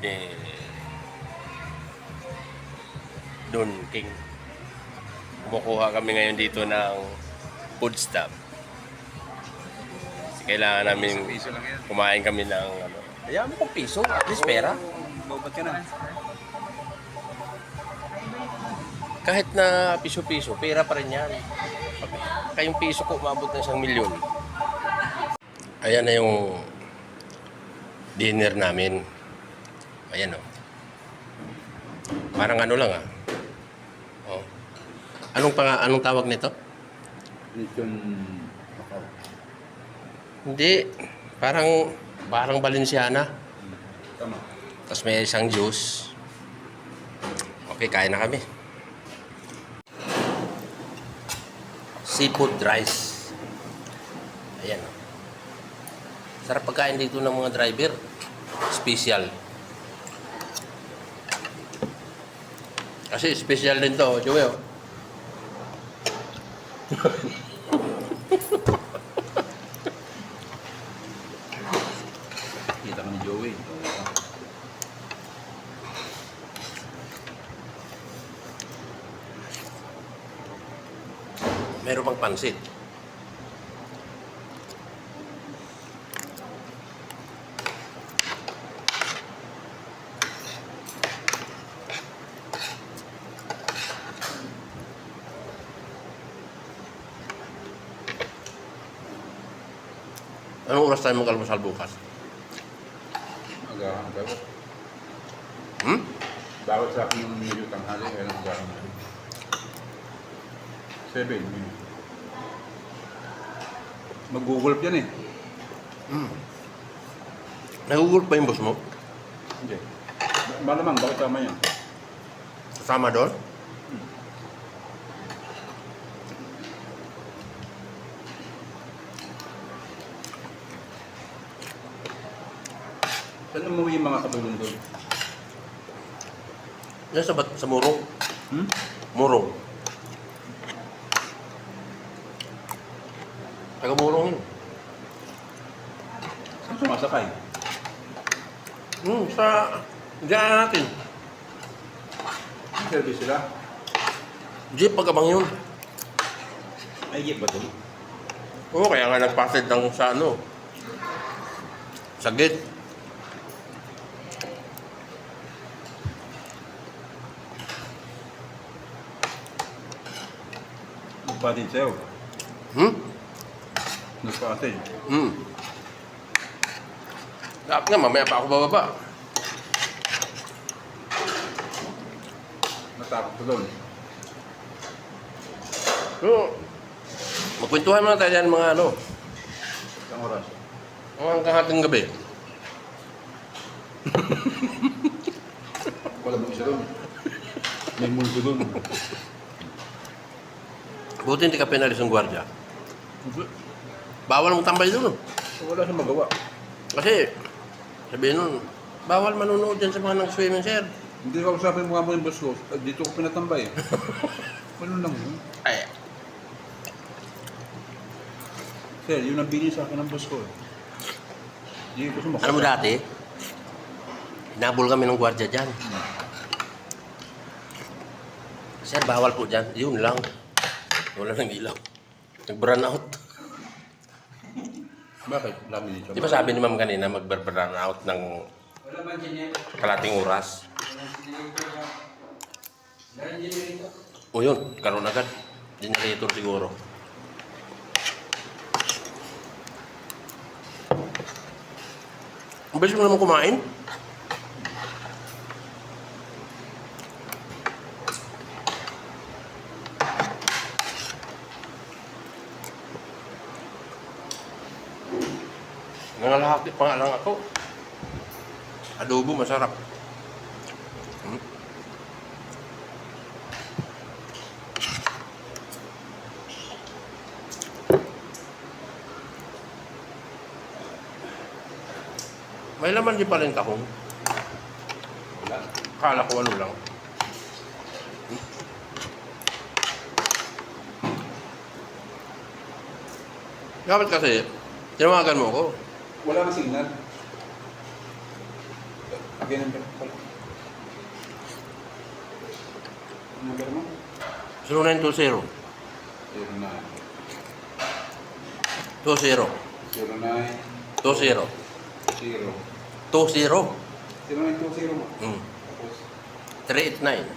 ni Don King. Kumukuha kami ngayon dito ng food stop. Kasi kailangan namin Piso lang yan. kumain kami ng ano. Kaya mo kung piso, at least pera. Bawbat ka na. Kahit na piso-piso, pera pa rin yan. Kayong piso ko, umabot ng 1,000,000. Ayan na yung dinner namin. Ayan o. Parang ano lang ah. Oh. Anong tawag nito? Lechon Macau. Hindi. Parang Balenciana. Tama. Tapos may isang juice. Okay, kain na kami. Seafood rice. Ayan o. Sarap pagkain dito ng mga driver. Special. Kasi special din to, Joey. Oh. Kita ka ni Joey. Meron pang pansit. Anong oras tayo mag-almusal bukas? Agahan ka ba? Hmm? Bawat sa akin yung medyo tanghali. Kaya lang agahan ka. 7. Mag-google yan eh. Nagugulp pa yung boss mo? Hindi. Malamang, bakit tama yan? Kasama doon? Saan umuwi yung mga katulong doon? Yan sa Murong. Hmm? Murong. Taga Murong yun. Saan sumasakay? Sa... Diyan natin. Ang service sila? Jeep pagkabang yun. Ay, jeep ba doon? Oo, kaya nga nagpatid lang sa ano. Sa gate. Nagpatid sa'yo. Hmm? Nagpatid. Dapat nga, mamaya pa ako bababa. Natapos ko doon. So, magkwentuhan muna tayo dyan mga ano. Isang oras. Mga kahating gabi. Wala mo isa doon. May multo doon. Buti hindi ka pinalis ng gwardiya. Bawal mong tambay doon. Wala siyang magawa. Kasi, sabihin nun, bawal manunood dyan sa mga nag-swimming, sir. Hindi ko usapin mo nga mo yung boss ko. Dito ko pinatambay. Ano lang yun? Ay, Sir, yun ang bini sa akin ng boss ko. Hindi ko sumakot. alam mo dati, hinabol kami ng gwardiya dyan. Sir, bawal po dyan. Yun lang. Wala nang ilaw. Nag-burn out. Bakit? Lami dito. Di ba sabi ni ma'am kanina, mag-burn out ng kalating oras? O yun, karoon agad. Generator siguro. Ang bilis mo naman kumain? Nangalahati pa nga lang ako. Adobo, masarap. May laman din pala yung tahong. Wala. Akala ko ano lang. Dapat kasi, tinawagan mo ako. Wala na signal. Lagay ng number pala. Ang number mo? 0920. 09 20. 09 20. 0 20. 0920 mo. Mm. Tapos 389.